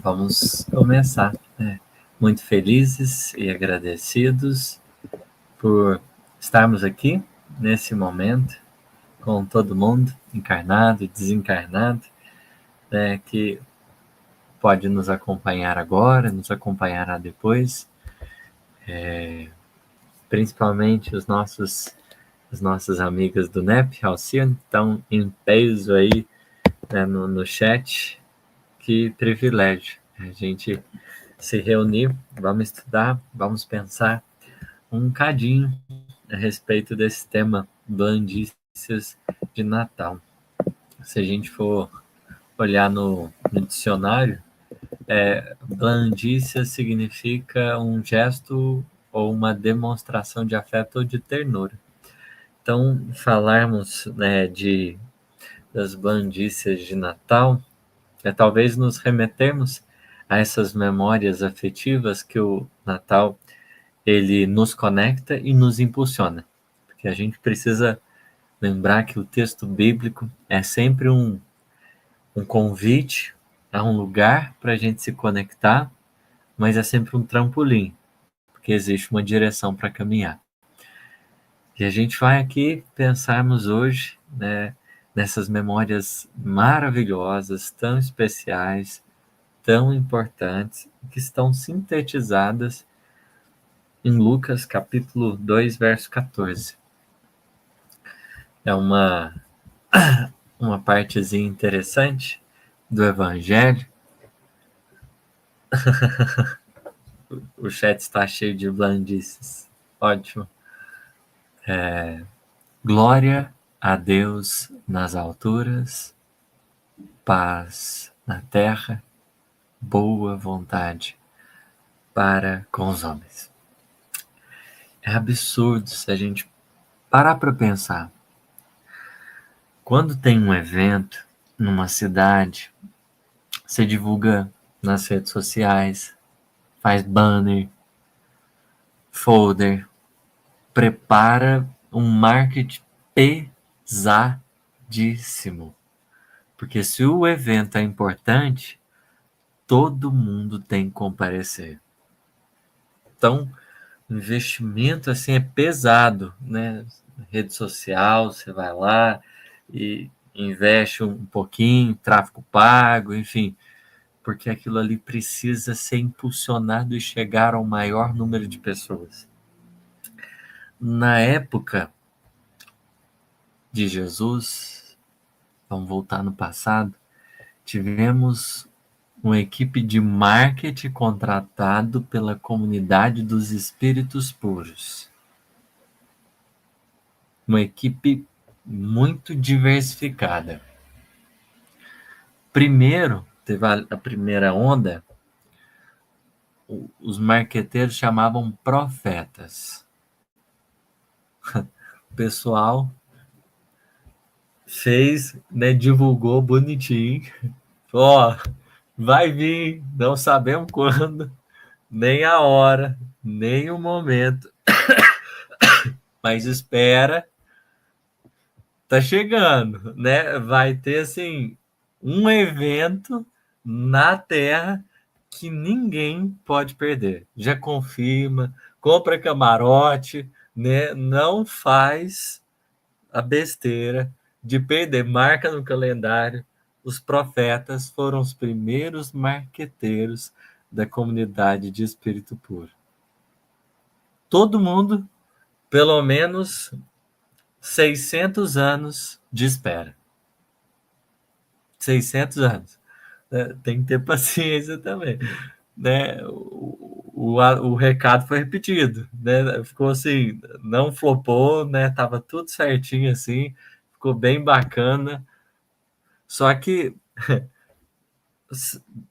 Vamos começar, né? Muito felizes e agradecidos por estarmos aqui nesse momento com todo mundo, encarnado e desencarnado, né, que pode nos acompanhar agora, nos acompanhará depois, principalmente as nossas amigas do NEP, Alcione, estão em peso aí, né, no chat. Que privilégio a gente se reunir, vamos estudar, vamos pensar um cadinho a respeito desse tema blandícias de Natal. Se a gente for olhar no dicionário, blandícia significa um gesto ou uma demonstração de afeto ou de ternura. Então, falarmos, né, das blandícias de Natal é talvez nos remetermos a essas memórias afetivas que o Natal ele nos conecta e nos impulsiona. Porque a gente precisa lembrar que o texto bíblico é sempre um convite a um lugar para a gente se conectar, mas é sempre um trampolim, porque existe uma direção para caminhar. E a gente vai aqui pensarmos hoje, né, nessas memórias maravilhosas, tão especiais, tão importantes, que estão sintetizadas em Lucas capítulo 2, verso 14. É uma partezinha interessante do Evangelho. O chat está cheio de blandices. Ótimo. Glória a Deus nas alturas, paz na terra, boa vontade para com os homens. É absurdo se a gente parar para pensar. Quando tem um evento numa cidade, você divulga nas redes sociais, faz banner, folder, prepara um marketing pesadíssimo. Porque se o evento é importante, todo mundo tem que comparecer. Então, o investimento assim é pesado, né? Rede social, você vai lá e investe um pouquinho, tráfego pago, enfim, porque aquilo ali precisa ser impulsionado e chegar ao maior número de pessoas. Na época de Jesus, vamos voltar no passado, tivemos uma equipe de marketing contratado pela comunidade dos espíritos puros. Uma equipe muito diversificada. Primeiro, teve a primeira onda, os marqueteiros chamavam profetas. O pessoal fez, né, divulgou bonitinho. Ó, vai vir, não sabemos quando, nem a hora, nem o momento, mas espera, tá chegando, né? Vai ter assim um evento na Terra que ninguém pode perder. Já confirma, compra camarote, né? Não faz a besteira de perder, marca no calendário. Os profetas foram os primeiros marqueteiros da comunidade de espírito puro. Todo mundo, pelo menos 600 anos de espera. 600 anos. Tem que ter paciência também. Né? O recado foi repetido. Né? Ficou assim, não flopou, né? Tava tudo certinho assim, ficou bem bacana. Só que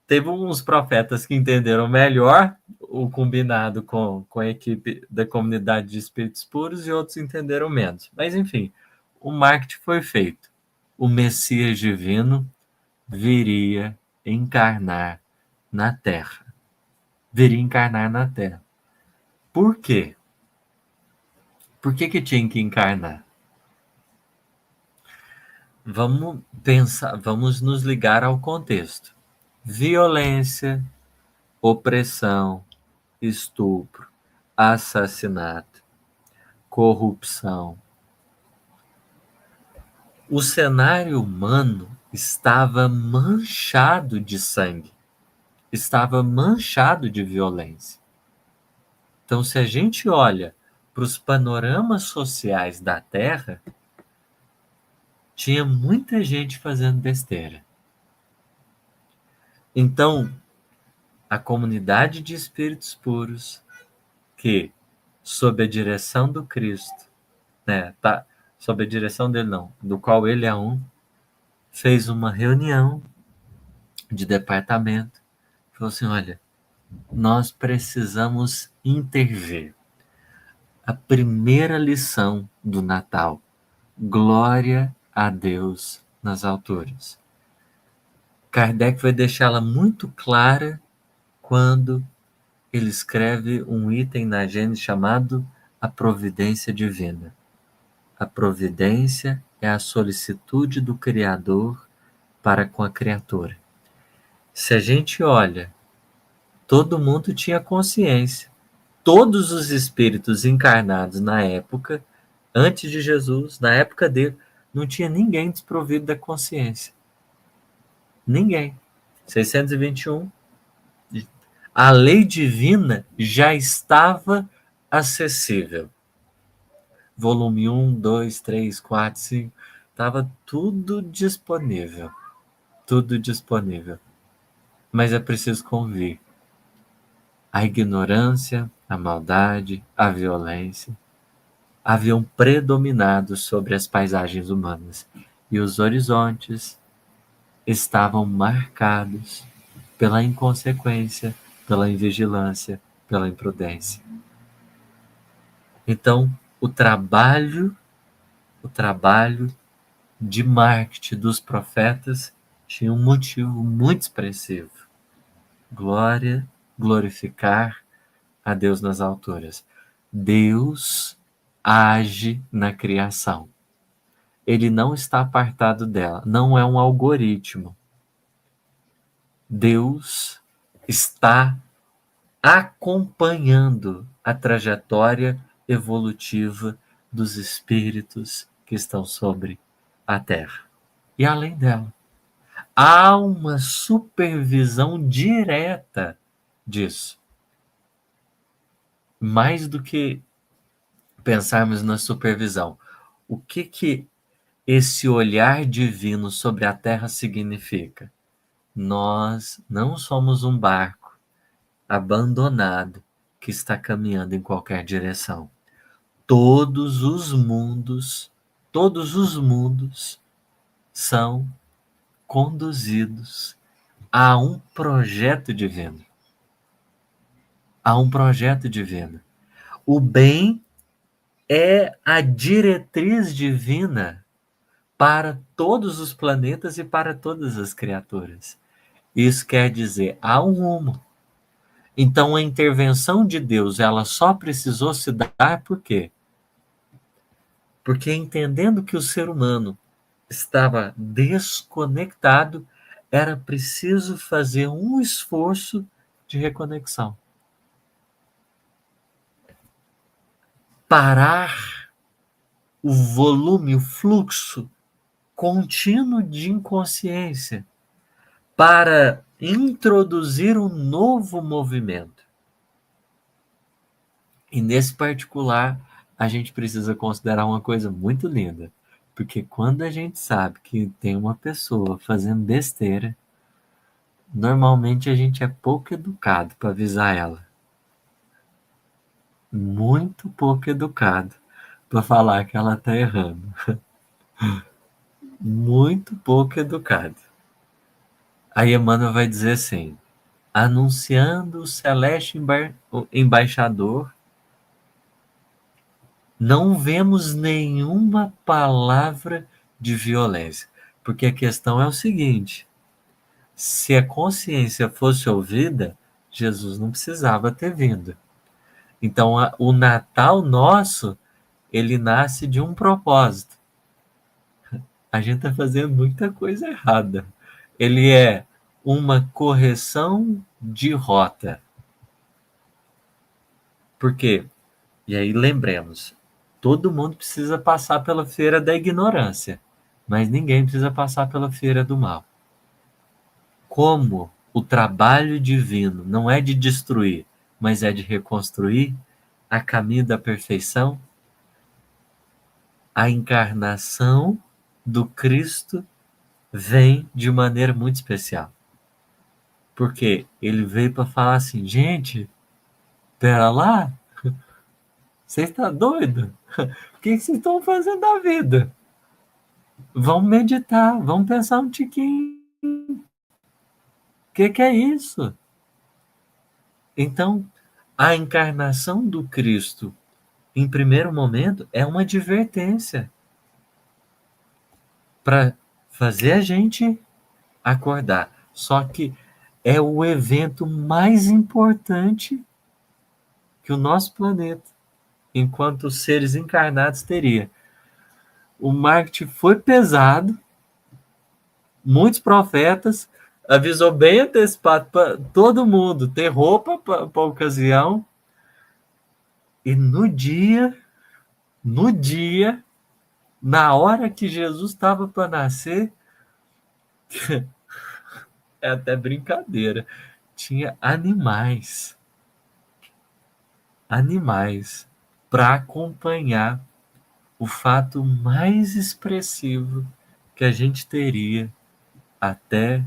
teve uns profetas que entenderam melhor o combinado com a equipe da comunidade de espíritos puros e outros entenderam menos. Mas, enfim, o marketing foi feito. O Messias divino viria encarnar na Terra. Viria encarnar na Terra. Por quê? Por que tinha que encarnar? Vamos pensar, vamos nos ligar ao contexto. violência, opressão, estupro, assassinato, corrupção. O cenário humano estava manchado de sangue, estava manchado de violência. Então, se a gente olha para os panoramas sociais da Terra, tinha muita gente fazendo besteira. Então, a comunidade de espíritos puros, que, sob a direção do Cristo, sob a direção dele não, do qual ele é um, fez uma reunião de departamento, falou assim, olha, nós precisamos intervir. A primeira lição do Natal, glória a Deus nas alturas. Kardec vai deixá-la muito clara quando ele escreve um item na Gênesis chamado a providência divina. A providência é a solicitude do Criador para com a criatura. Se a gente olha, todo mundo tinha consciência. Todos os espíritos encarnados na época, antes de Jesus, na época dele, não tinha ninguém desprovido da consciência. Ninguém. 621. A lei divina já estava acessível. Volume 1, 2, 3, 4, 5. Estava tudo disponível. Tudo disponível. Mas é preciso convir. A ignorância, a maldade, a violência haviam predominado sobre as paisagens humanas e os horizontes estavam marcados pela inconsequência, pela invigilância, pela imprudência. Então, o trabalho de marketing dos profetas tinha um motivo muito expressivo. Glorificar a Deus nas alturas. Deus age na criação. Ele não está apartado dela, não é um algoritmo. Deus está acompanhando a trajetória evolutiva dos espíritos que estão sobre a Terra. E além dela, há uma supervisão direta disso. Mais do que pensarmos na supervisão, o que esse olhar divino sobre a Terra significa? Nós não somos um barco abandonado que está caminhando em qualquer direção. Todos os mundos são conduzidos a um projeto divino. A um projeto divino. O bem é a diretriz divina para todos os planetas e para todas as criaturas. Isso quer dizer, há um rumo. Então a intervenção de Deus, ela só precisou se dar por quê? Porque entendendo que o ser humano estava desconectado, era preciso fazer um esforço de reconexão. Parar o volume, o fluxo contínuo de inconsciência para introduzir um novo movimento. E nesse particular, a gente precisa considerar uma coisa muito linda, porque quando a gente sabe que tem uma pessoa fazendo besteira, normalmente a gente é pouco educado para avisar ela. Muito pouco educado para falar que ela está errando. Muito pouco educado. Aí Emmanuel vai dizer assim, anunciando o celeste embaixador, não vemos nenhuma palavra de violência. Porque a questão é o seguinte, se a consciência fosse ouvida, Jesus não precisava ter vindo. Então, o Natal nosso, ele nasce de um propósito. A gente está fazendo muita coisa errada. Ele é uma correção de rota. Por quê? E aí lembremos, todo mundo precisa passar pela feira da ignorância, mas ninguém precisa passar pela feira do mal. Como o trabalho divino não é de destruir, mas é de reconstruir, a caminho da perfeição, a encarnação do Cristo vem de maneira muito especial. Porque ele veio para falar assim, gente, pera lá, você está doido? O que vocês estão fazendo da vida? Vamos meditar, vamos pensar um tiquinho. O que é isso? Então, a encarnação do Cristo, em primeiro momento, é uma advertência para fazer a gente acordar. Só que é o evento mais importante que o nosso planeta, enquanto seres encarnados, teria. O marketing foi pesado, muitos profetas, avisou bem antecipado para todo mundo ter roupa para a ocasião, e no dia, na hora que Jesus estava para nascer, é até brincadeira, tinha animais para acompanhar o fato mais expressivo que a gente teria até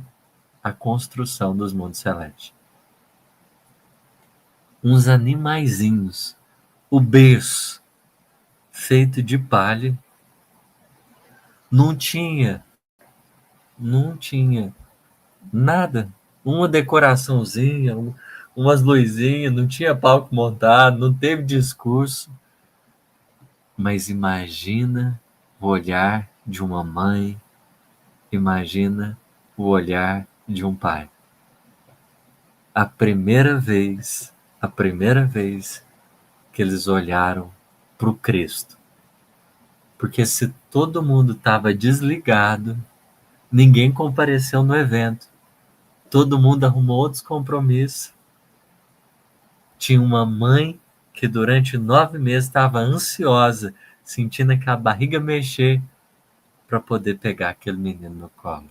a construção dos mundos celestes. Uns animaizinhos, o berço feito de palha, não tinha nada, uma decoraçãozinha, umas luzinhas, não tinha palco montado, não teve discurso, mas imagina o olhar de uma mãe, imagina o olhar de um pai. A primeira vez que eles olharam para o Cristo. Porque se todo mundo estava desligado, ninguém compareceu no evento, todo mundo arrumou outros compromissos. Tinha uma mãe que durante 9 meses estava ansiosa, sentindo aquela barriga mexer para poder pegar aquele menino no colo,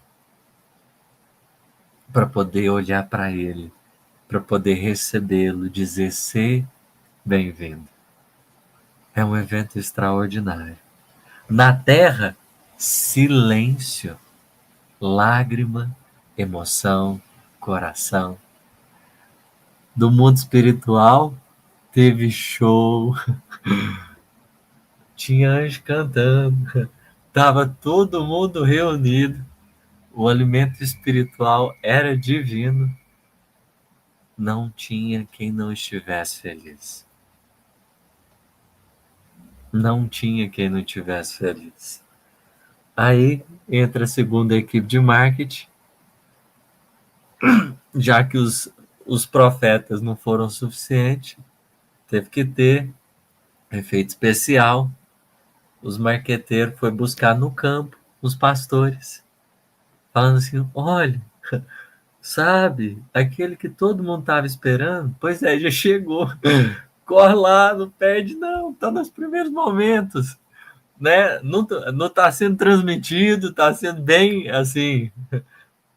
para poder olhar para ele, para poder recebê-lo, dizer: "Ser bem-vindo". É um evento extraordinário. Na Terra, silêncio, lágrima, emoção, coração. Do mundo espiritual, teve show, tinha anjo cantando, estava todo mundo reunido. O alimento espiritual era divino. Não tinha quem não estivesse feliz. Não tinha quem não estivesse feliz. Aí entra a segunda equipe de marketing, já que os profetas não foram suficientes, teve que ter efeito especial. Os marqueteiros foi buscar no campo os pastores, falando assim: olha, sabe, aquele que todo mundo estava esperando, pois é, já chegou. Corre lá, não perde não, tá nos primeiros momentos, né? Não tá sendo transmitido, tá sendo bem assim,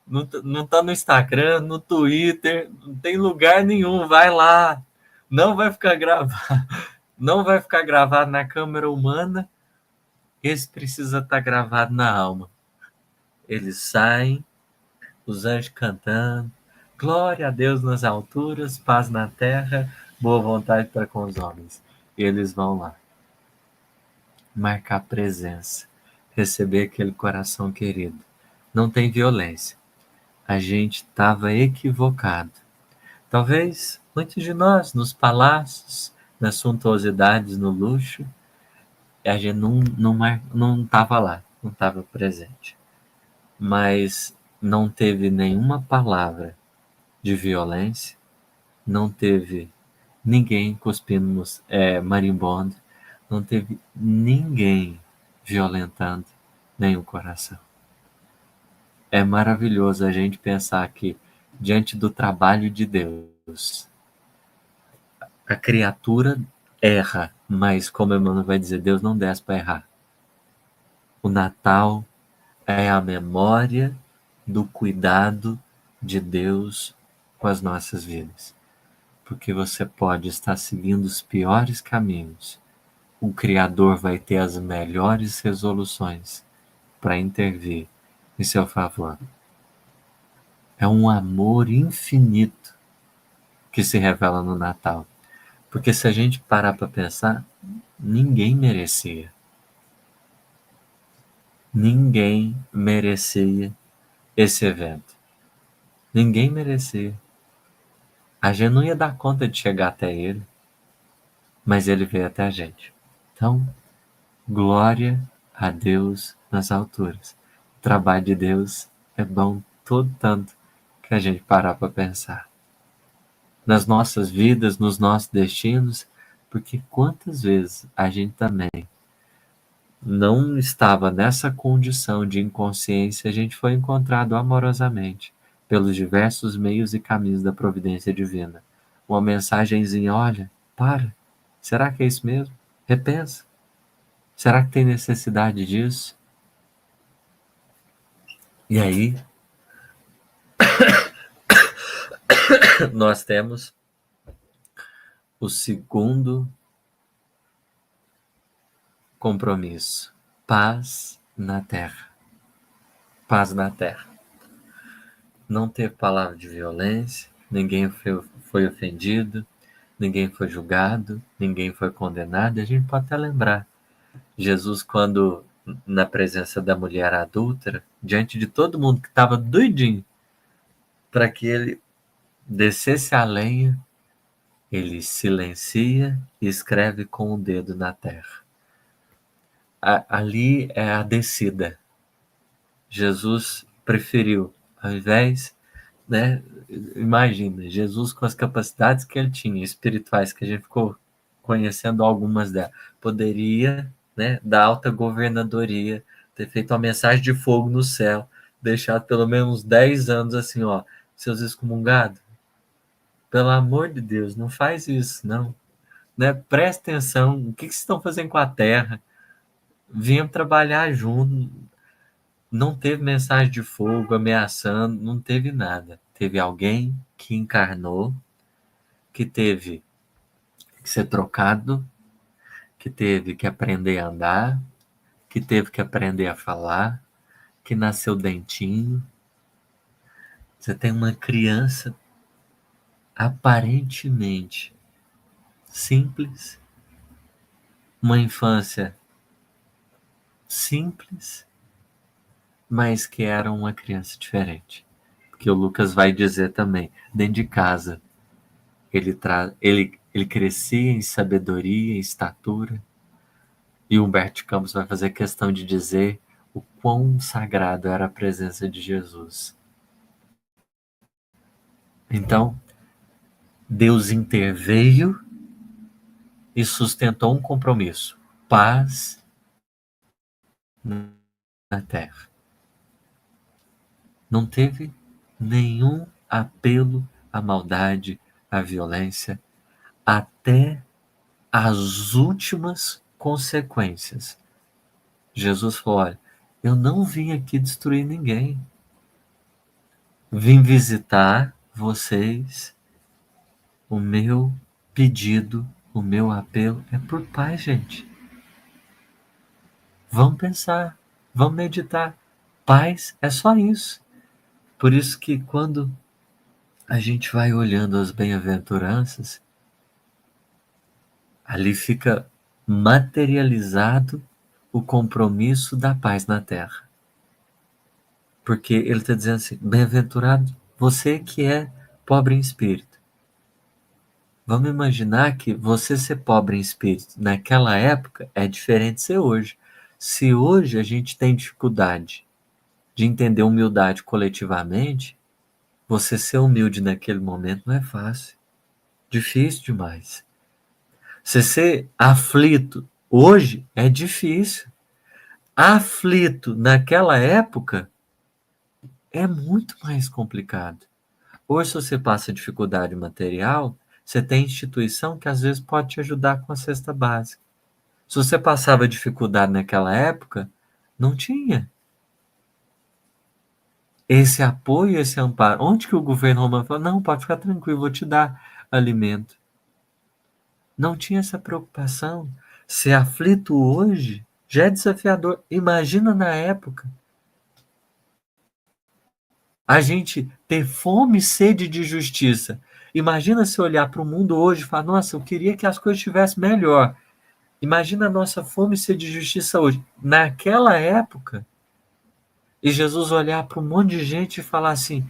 não tá no Instagram, no Twitter, não tem lugar nenhum, vai lá. Não vai ficar gravado, não vai ficar gravado na câmera humana, esse precisa estar gravado na alma. Eles saem, os anjos cantando, glória a Deus nas alturas, paz na terra, boa vontade para com os homens. E eles vão lá marcar presença, receber aquele coração querido. Não tem violência. A gente estava equivocado. Talvez muitos de nós, nos palácios, nas suntuosidades, no luxo, a gente não estava lá, não estava presente. Mas não teve nenhuma palavra de violência, não teve ninguém cuspindo marimbondo, não teve ninguém violentando nenhum coração. é maravilhoso a gente pensar que, diante do trabalho de Deus, a criatura erra, mas, como Emmanuel vai dizer, Deus não desce para errar. O Natal é a memória do cuidado de Deus com as nossas vidas. Porque você pode estar seguindo os piores caminhos. O Criador vai ter as melhores resoluções para intervir em seu favor. É um amor infinito que se revela no Natal. Porque se a gente parar para pensar, ninguém merecia. Ninguém merecia esse evento. Ninguém merecia. A gente não ia dar conta de chegar até ele, mas ele veio até a gente. Então, glória a Deus nas alturas. O trabalho de Deus é bom todo tanto que a gente parar para pensar. Nas nossas vidas, nos nossos destinos, porque quantas vezes a gente também não estava nessa condição de inconsciência, a gente foi encontrado amorosamente pelos diversos meios e caminhos da providência divina. Uma mensagenzinha, olha, para, será que é isso mesmo? Repensa. Será que tem necessidade disso? E aí, nós temos o segundo compromisso: paz na terra. Paz na terra. Não teve palavra de violência, ninguém foi ofendido, ninguém foi julgado, ninguém foi condenado. E a gente pode até lembrar, Jesus, quando na presença da mulher adúltera, diante de todo mundo que estava doidinho para que ele descesse a lenha, ele silencia e escreve com o dedo na terra. Ali é a descida. Jesus preferiu, ao invés, né? Imagina, Jesus com as capacidades que ele tinha, espirituais, que a gente ficou conhecendo algumas delas, poderia, né, da alta governadoria, ter feito uma mensagem de fogo no céu, deixado pelo menos 10 anos assim, ó, seus excomungados, pelo amor de Deus, não faz isso, não. Né? Presta atenção, o que vocês estão fazendo com a terra? Vinham trabalhar junto, não teve mensagem de fogo ameaçando, não teve nada. Teve alguém que encarnou, que teve que ser trocado, que teve que aprender a andar, que teve que aprender a falar, que nasceu dentinho. Você tem uma criança aparentemente simples, uma infância simples, mas que era uma criança diferente. Porque o Lucas vai dizer também, dentro de casa, ele crescia em sabedoria, em estatura, e Humberto Campos vai fazer questão de dizer o quão sagrado era a presença de Jesus. Então, Deus interveio e sustentou um compromisso: paz na terra. Não teve nenhum apelo à maldade, à violência, até as últimas consequências. Jesus falou: olha, eu não vim aqui destruir ninguém. Vim visitar vocês. O meu pedido, o meu apelo é por paz, gente. Vamos pensar, vamos meditar. Paz é só isso. Por isso que quando a gente vai olhando as bem-aventuranças, ali fica materializado o compromisso da paz na terra. Porque ele está dizendo assim: bem-aventurado você que é pobre em espírito. Vamos imaginar que você ser pobre em espírito naquela época é diferente de ser hoje. Se hoje a gente tem dificuldade de entender humildade coletivamente, você ser humilde naquele momento não é fácil. Difícil demais. Você ser aflito hoje é difícil. Aflito naquela época é muito mais complicado. Hoje, se você passa dificuldade material, você tem instituição que às vezes pode te ajudar com a cesta básica. Se você passava dificuldade naquela época, não tinha esse apoio, esse amparo. Onde que o governo romano falou, não, pode ficar tranquilo, vou te dar alimento. Não tinha essa preocupação. Ser aflito hoje já é desafiador. Imagina na época. A gente ter fome e sede de justiça. Imagina se olhar para o mundo hoje e falar, nossa, eu queria que as coisas estivessem melhor. Imagina a nossa fome e sede de justiça hoje. Naquela época, e Jesus olhar para um monte de gente e falar assim,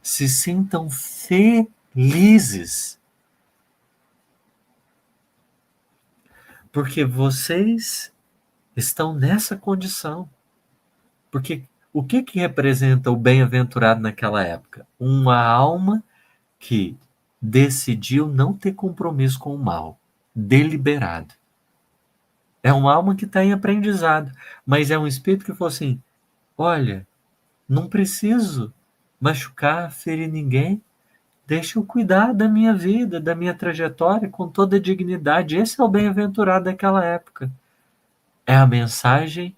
se sintam felizes, porque vocês estão nessa condição. Porque o que representa o bem-aventurado naquela época? Uma alma que decidiu não ter compromisso com o mal, deliberado. É uma alma que está em aprendizado, mas é um espírito que falou assim, olha, não preciso machucar, ferir ninguém, deixa eu cuidar da minha vida, da minha trajetória com toda a dignidade. Esse é o bem-aventurado daquela época. É a mensagem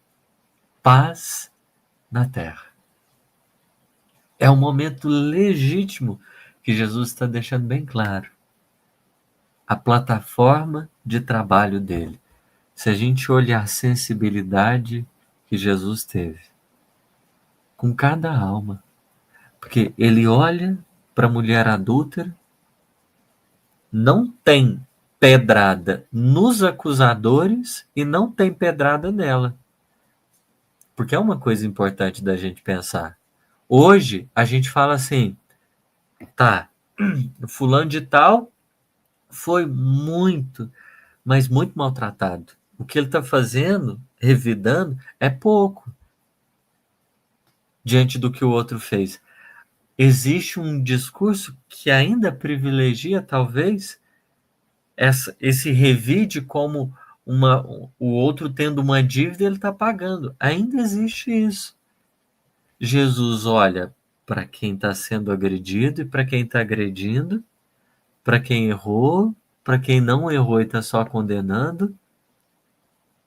paz na terra. É um momento legítimo que Jesus está deixando bem claro. A plataforma de trabalho dele. Se a gente olhar a sensibilidade que Jesus teve com cada alma, porque ele olha para a mulher adúltera, não tem pedrada nos acusadores e não tem pedrada nela. Porque é uma coisa importante da gente pensar. Hoje a gente fala assim, tá, fulano de tal foi muito, mas muito maltratado. O que ele está fazendo, revidando, é pouco diante do que o outro fez. Existe um discurso que ainda privilegia, talvez, esse revide como o outro tendo uma dívida, ele está pagando. Ainda existe isso. Jesus olha para quem está sendo agredido e para quem está agredindo, para quem errou, para quem não errou e está só condenando,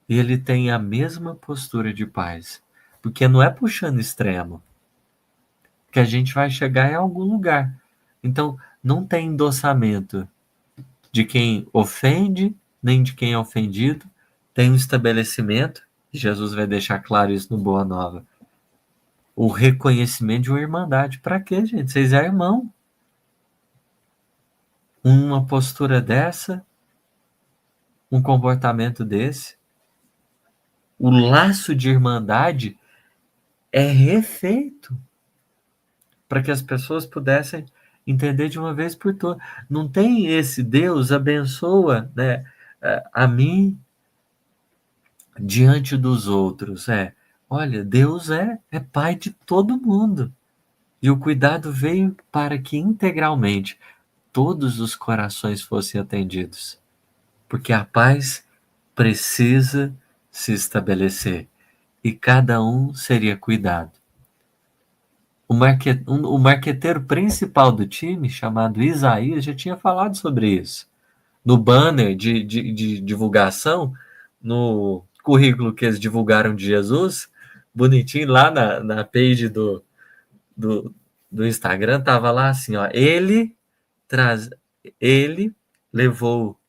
e ele tem a mesma postura de paz. Porque não é puxando extremo que a gente vai chegar em algum lugar. Então, não tem endossamento de quem ofende, nem de quem é ofendido. Tem um estabelecimento, e Jesus vai deixar claro isso no Boa Nova. O reconhecimento de uma irmandade. Para quê, gente? Vocês é irmão. Uma postura dessa, um comportamento desse, o laço de irmandade é refeito para que as pessoas pudessem entender de uma vez por todas. Não tem esse Deus abençoa, né, a mim diante dos outros. Olha, Deus é pai de todo mundo. E o cuidado veio para que integralmente todos os corações fossem atendidos. Porque a paz precisa se estabelecer e cada um seria cuidado. O marqueteiro principal do time, chamado Isaías, já tinha falado sobre isso. No banner de divulgação, no currículo que eles divulgaram de Jesus, bonitinho, lá na page do, do Instagram, tava lá assim, ó, ele levou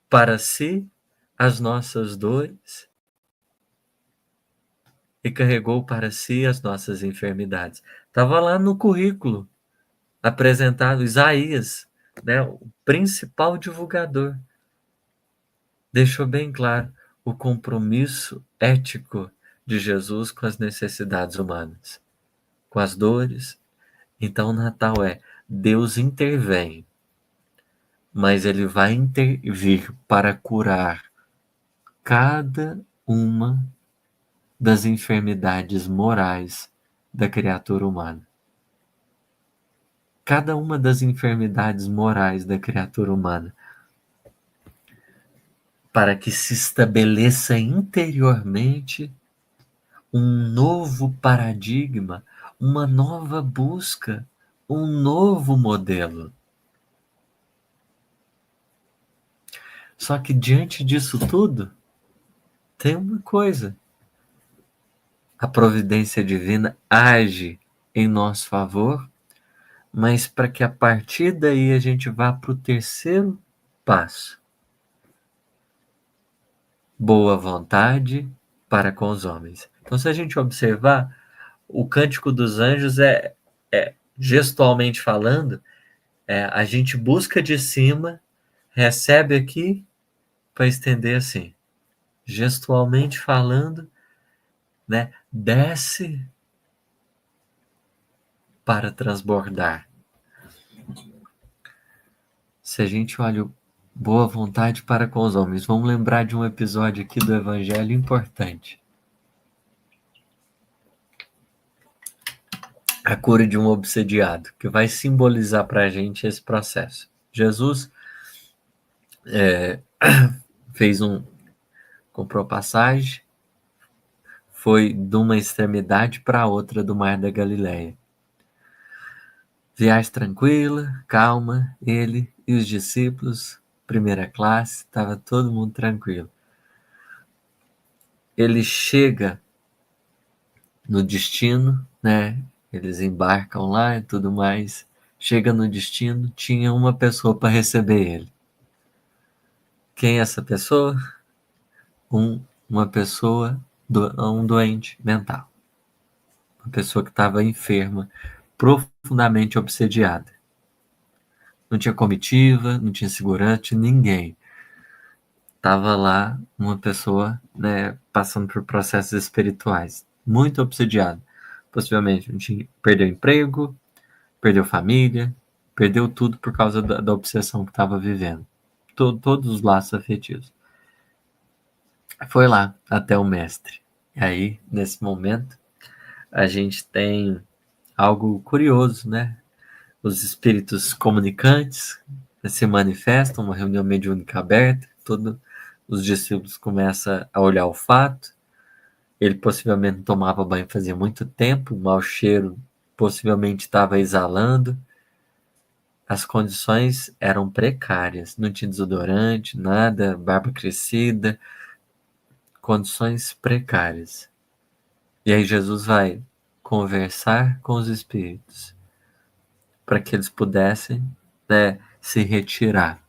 para si as nossas dores e carregou para si as nossas enfermidades. Estava lá no currículo apresentado Isaías, né, o principal divulgador. Deixou bem claro o compromisso ético de Jesus com as necessidades humanas, com as dores. Então, o Natal é Deus intervém, mas ele vai intervir para curar cada uma das enfermidades morais da criatura humana. Cada uma das enfermidades morais da criatura humana, para que se estabeleça interiormente um novo paradigma, uma nova busca, um novo modelo. Só que diante disso tudo, tem uma coisa: a providência divina age em nosso favor, mas para que a partir daí a gente vá para o terceiro passo: boa vontade para com os homens. Então, se a gente observar, o Cântico dos Anjos gestualmente falando, a gente busca de cima, recebe aqui para estender assim. Gestualmente falando, né? Desce para transbordar. Se a gente olha boa vontade para com os homens, vamos lembrar de um episódio aqui do Evangelho importante. A cura de um obsediado, que vai simbolizar para a gente esse processo. Jesus comprou passagem, foi de uma extremidade para a outra do Mar da Galileia. Viagem tranquila, calma, ele e os discípulos, primeira classe, estava todo mundo tranquilo. Ele chega no destino, né? Eles embarcam lá e tudo mais. Chega no destino, tinha uma pessoa para receber ele. Quem é essa pessoa? Uma pessoa, um doente mental. Uma pessoa que estava enferma, profundamente obsediada. Não tinha comitiva, não tinha segurança, ninguém. Tava lá uma pessoa, né, passando por processos espirituais, muito obsediado. Possivelmente perdeu emprego, perdeu família, perdeu tudo por causa da obsessão que estava vivendo. Todos os laços afetivos. Foi lá até o mestre. E aí, nesse momento, a gente tem algo curioso, né? Os espíritos comunicantes se manifestam, uma reunião mediúnica aberta, todos os discípulos começam a olhar o fato. Ele possivelmente não tomava banho fazia muito tempo, o mau cheiro possivelmente estava exalando. As condições eram precárias, não tinha desodorante, nada, barba crescida, condições precárias. E aí Jesus vai conversar com os espíritos para que eles pudessem, né, se retirar.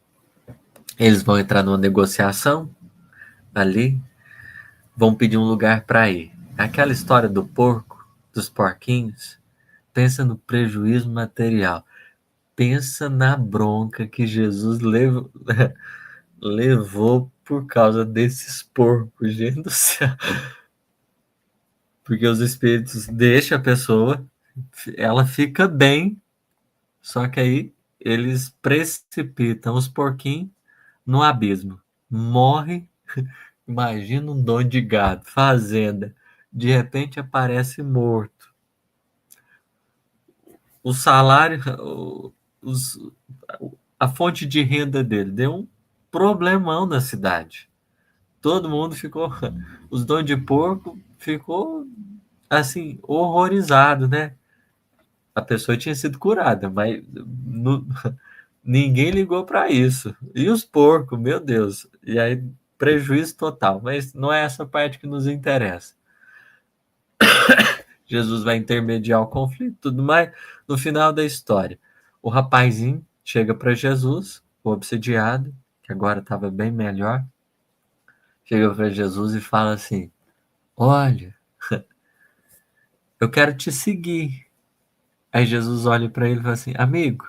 Eles vão entrar numa negociação ali, vão pedir um lugar para ir. Aquela história do porco, dos porquinhos, pensa no prejuízo material. Pensa na bronca que Jesus levou por causa desses porcos, gente do céu. Porque os espíritos deixam a pessoa, ela fica bem, só que aí eles precipitam os porquinhos no abismo. Morre. Imagina um dono de gado, fazenda, de repente aparece morto. O salário, os, a fonte de renda dele deu um problemão na cidade. Todo mundo ficou, os donos de porco ficou assim horrorizado, né? A pessoa tinha sido curada, mas ninguém ligou para isso. E os porcos, meu Deus. E aí prejuízo total, mas não é essa parte que nos interessa. Jesus vai intermediar o conflito, tudo mais. No final da história, o rapazinho chega para Jesus, o obsediado, que agora estava bem melhor, chega para Jesus e fala assim: olha, eu quero te seguir. Aí Jesus olha para ele e fala assim: amigo,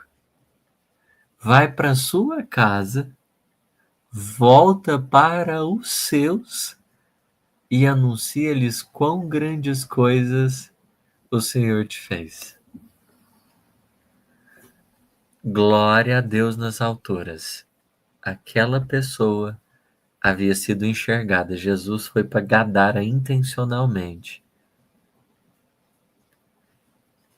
vai para sua casa, volta para os seus e anuncia-lhes quão grandes coisas o Senhor te fez. Glória a Deus nas alturas. Aquela pessoa havia sido enxergada. Jesus foi para Gadara intencionalmente.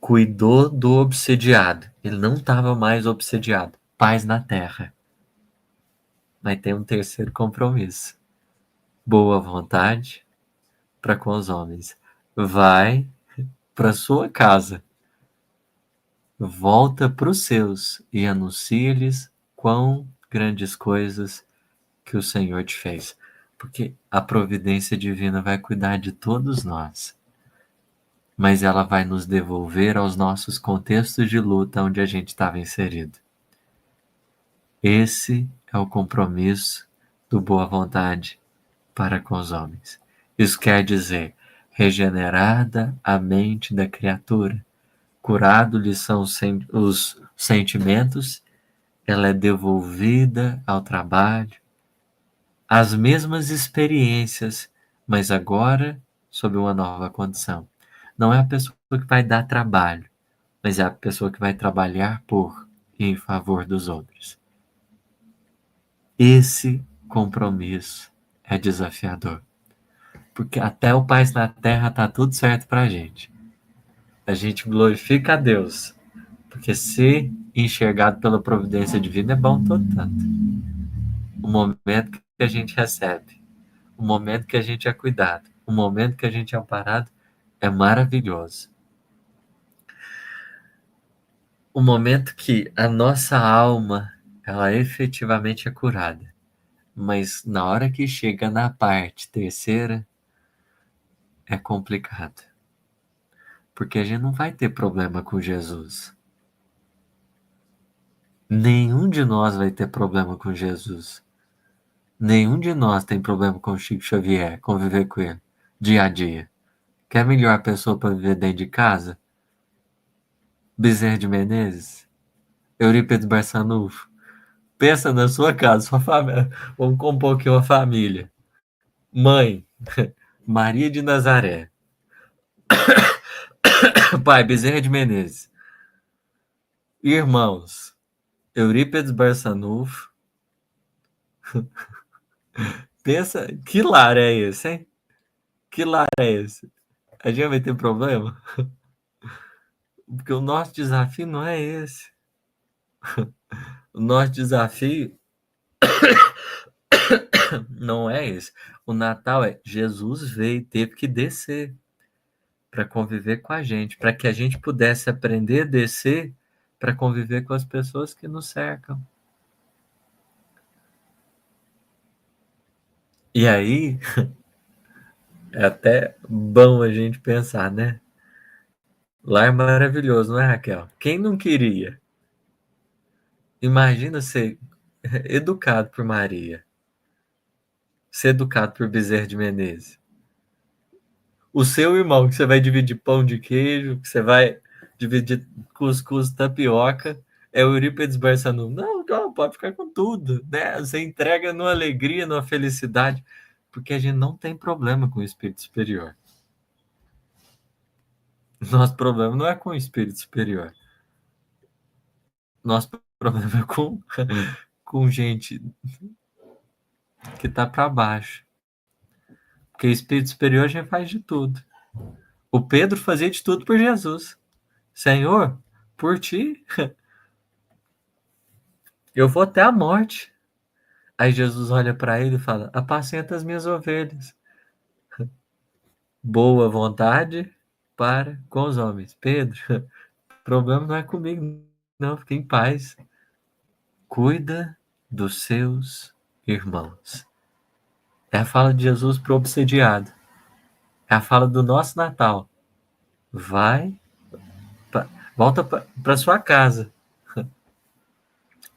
Cuidou do obsediado. Ele não estava mais obsediado. Paz na terra. Mas tem um terceiro compromisso. Boa vontade para com os homens. Vai para sua casa, volta para os seus e anuncia-lhes quão grandes coisas que o Senhor te fez. Porque a providência divina vai cuidar de todos nós, mas ela vai nos devolver aos nossos contextos de luta onde a gente estava inserido. Esse é o compromisso do boa vontade para com os homens. Isso quer dizer, regenerada a mente da criatura, curado-lhe são os sentimentos, ela é devolvida ao trabalho, às mesmas experiências, mas agora sob uma nova condição. Não é a pessoa que vai dar trabalho, mas é a pessoa que vai trabalhar por e em favor dos outros. Esse compromisso é desafiador, porque até o Pai na Terra tá tudo certo pra gente. A gente glorifica a Deus, porque ser enxergado pela providência divina é bom todo tanto. O momento que a gente recebe, o momento que a gente é cuidado, o momento que a gente é amparado é maravilhoso. O momento que a nossa alma, ela efetivamente é curada. Mas na hora que chega na parte terceira, é complicado. Porque a gente não vai ter problema com Jesus. Nenhum de nós vai ter problema com Jesus. Nenhum de nós tem problema com o Chico Xavier, conviver com ele, dia a dia. Quer melhor pessoa para viver dentro de casa? Bezerra de Menezes? Eurípides Barçanufo? Pensa na sua casa, sua família. Vamos compor aqui uma família. Mãe, Maria de Nazaré. Pai, Bezerra de Menezes. Irmãos, Eurípides Barçanufo. Pensa, que lar é esse, hein? Que lar é esse? A gente vai ter problema? Porque o nosso desafio não é esse. O nosso desafio não é esse. O Natal é Jesus veio, teve que descer para conviver com a gente, para que a gente pudesse aprender a descer para conviver com as pessoas que nos cercam. E aí, é até bom a gente pensar, né? Lar maravilhoso, não é, Raquel? Quem não queria? Imagina ser educado por Maria, ser educado por Bezerra de Menezes. O seu irmão, que você vai dividir pão de queijo, que você vai dividir cuscuz, tapioca, é o Eurípides Barçanufo. Não, pode ficar com tudo, né? Você entrega numa alegria, numa felicidade, porque a gente não tem problema com o espírito superior. Nosso problema não é com o espírito superior. Nosso problema é com gente que tá para baixo. Porque o espírito superior já faz de tudo. O Pedro fazia de tudo por Jesus. Senhor, por ti, eu vou até a morte. Aí Jesus olha para ele e fala: apacenta as minhas ovelhas. Boa vontade para com os homens. Pedro, o problema não é comigo, não, fique em paz. Cuida dos seus irmãos. É a fala de Jesus para o obsediado. É a fala do nosso Natal. Vai, volta para sua casa,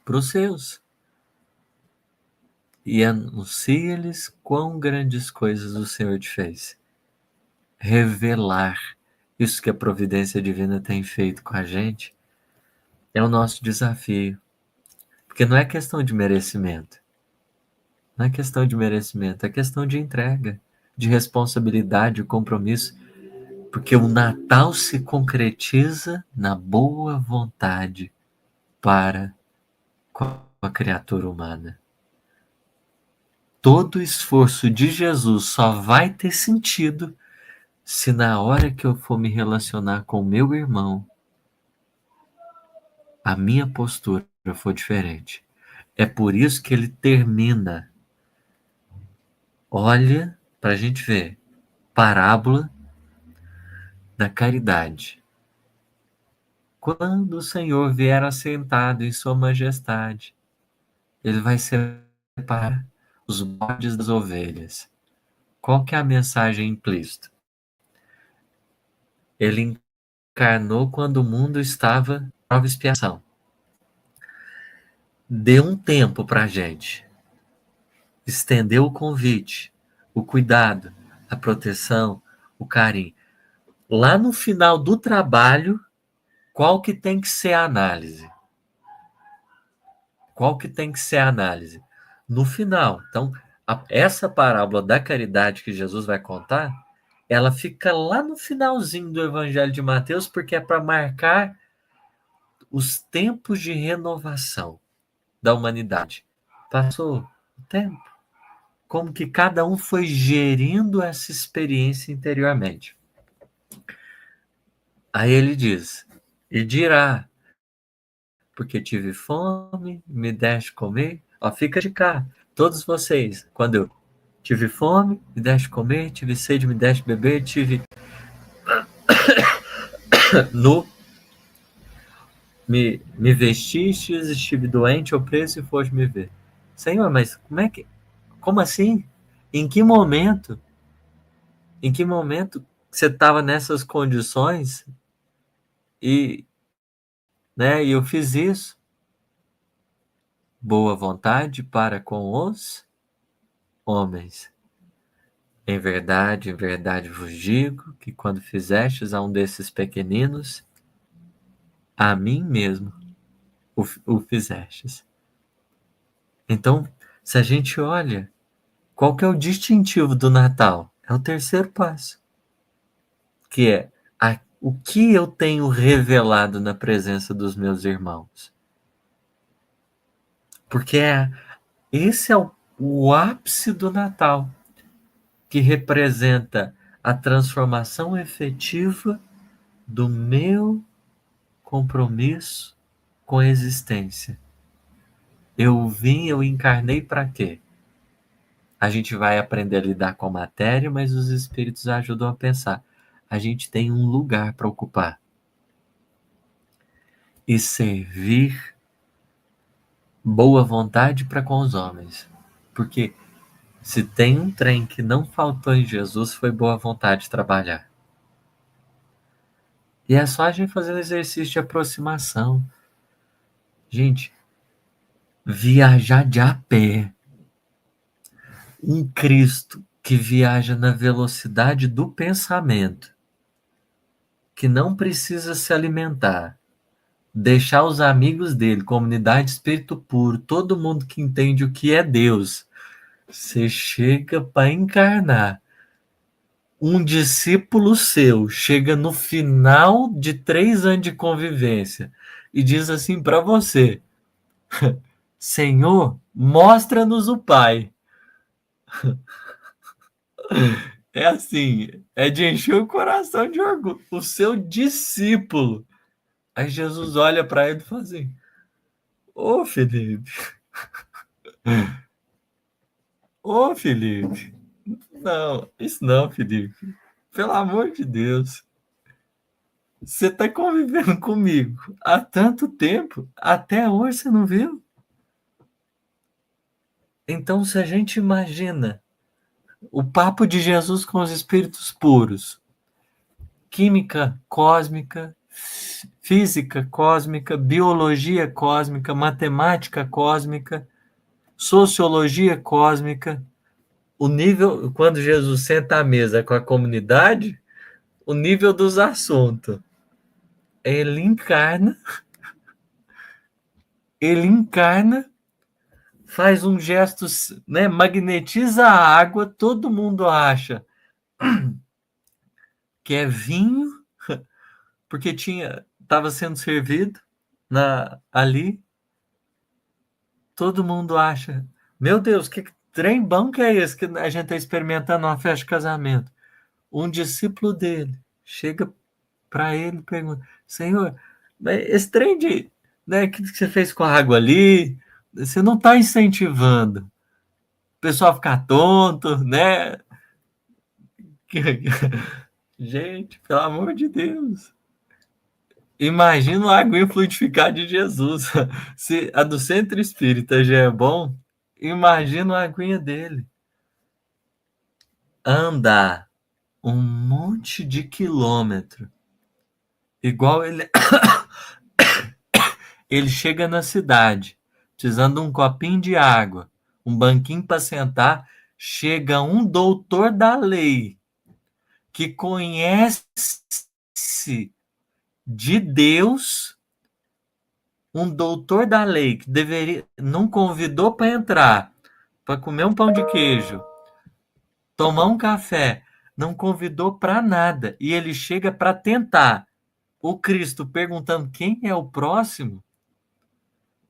para os seus, e anuncia-lhes quão grandes coisas o Senhor te fez. Revelar isso que a providência divina tem feito com a gente é o nosso desafio. Porque não é questão de merecimento. Não é questão de merecimento, é questão de entrega, de responsabilidade, de compromisso. Porque o Natal se concretiza na boa vontade para com a criatura humana. Todo o esforço de Jesus só vai ter sentido se na hora que eu for me relacionar com o meu irmão, a minha postura for diferente. É por isso que ele termina. Olha, para a gente ver, parábola da caridade. Quando o Senhor vier assentado em sua majestade, ele vai separar os bodes das ovelhas. Qual que é a mensagem implícita? Ele encarnou quando o mundo estava em prova e expiação. Deu um tempo para a gente. Estendeu o convite, o cuidado, a proteção, o carinho. Lá no final do trabalho, qual que tem que ser a análise? Qual que tem que ser a análise? No final. Então, essa parábola da caridade que Jesus vai contar, ela fica lá no finalzinho do Evangelho de Mateus, porque é para marcar os tempos de renovação da humanidade. Passou o tempo. Como que cada um foi gerindo essa experiência interiormente. Aí ele diz, e dirá, porque tive fome, me deste comer. Ó, fica de cá, todos vocês, quando eu tive fome, me deste comer, tive sede, me deste beber, tive nu, me vestistes, estive doente ou preso e foste me ver. Senhor, mas como assim? Em que momento? Em que momento você estava nessas condições e, e eu fiz isso? Boa vontade para com os homens. Em verdade vos digo que quando fizestes a um desses pequeninos, a mim mesmo o fizestes. Então, se a gente olha, qual que é o distintivo do Natal? É o terceiro passo, que é o que eu tenho revelado na presença dos meus irmãos. Porque esse é o ápice do Natal, que representa a transformação efetiva do meu compromisso com a existência. Eu encarnei para quê? A gente vai aprender a lidar com a matéria, mas os espíritos ajudam a pensar. A gente tem um lugar para ocupar. E servir boa vontade para com os homens. Porque se tem um trem que não faltou em Jesus, foi boa vontade de trabalhar. E é só a gente fazer um exercício de aproximação. Gente, viajar de a pé. Um Cristo que viaja na velocidade do pensamento, que não precisa se alimentar, deixar os amigos dele, comunidade espírito puro, todo mundo que entende o que é Deus, você chega para encarnar. Um discípulo seu chega no final de 3 anos de convivência e diz assim para você: Senhor, mostra-nos o Pai. É assim, é de encher o coração de orgulho. O seu discípulo. Aí Jesus olha para ele e fala assim: Ô Felipe, ô Felipe, não, isso não, Felipe. Pelo amor de Deus. Você está convivendo comigo há tanto tempo, até hoje você não viu? Então, se a gente imagina o papo de Jesus com os espíritos puros, química cósmica, física cósmica, biologia cósmica, matemática cósmica, sociologia cósmica, o nível, quando Jesus senta à mesa com a comunidade, o nível dos assuntos. Ele encarna, faz um gesto, né, magnetiza a água, todo mundo acha que é vinho, porque estava sendo servido ali. Todo mundo acha, meu Deus, que trem bom que é esse que a gente está experimentando numa festa de casamento. Um discípulo dele chega para ele e pergunta: Senhor, esse trem que você fez com a água ali, você não está incentivando o pessoal a ficar tonto, né? Gente, pelo amor de Deus. Imagina a aguinha fluidificada de Jesus. Se a do centro espírita já é bom, imagina a aguinha dele. Andar um monte de quilômetro. Igual ele chega na cidade, precisando de um copinho de água, um banquinho para sentar, chega um doutor da lei que conhece de Deus, um doutor da lei que deveria não convidou para entrar, para comer um pão de queijo, tomar um café, não convidou para nada e ele chega para tentar. O Cristo perguntando quem é o próximo,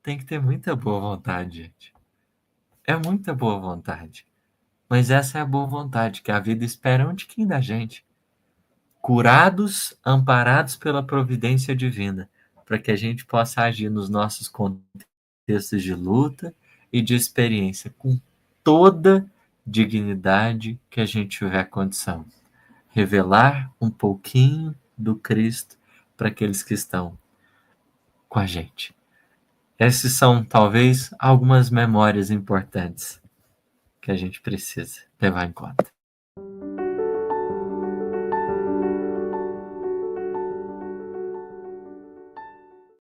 tem que ter muita boa vontade, gente. É muita boa vontade. Mas essa é a boa vontade que a vida espera um tiquinho da gente. Curados, amparados pela providência divina, para que a gente possa agir nos nossos contextos de luta e de experiência com toda dignidade que a gente tiver condição. Revelar um pouquinho do Cristo para aqueles que estão com a gente. Essas são, talvez, algumas memórias importantes que a gente precisa levar em conta.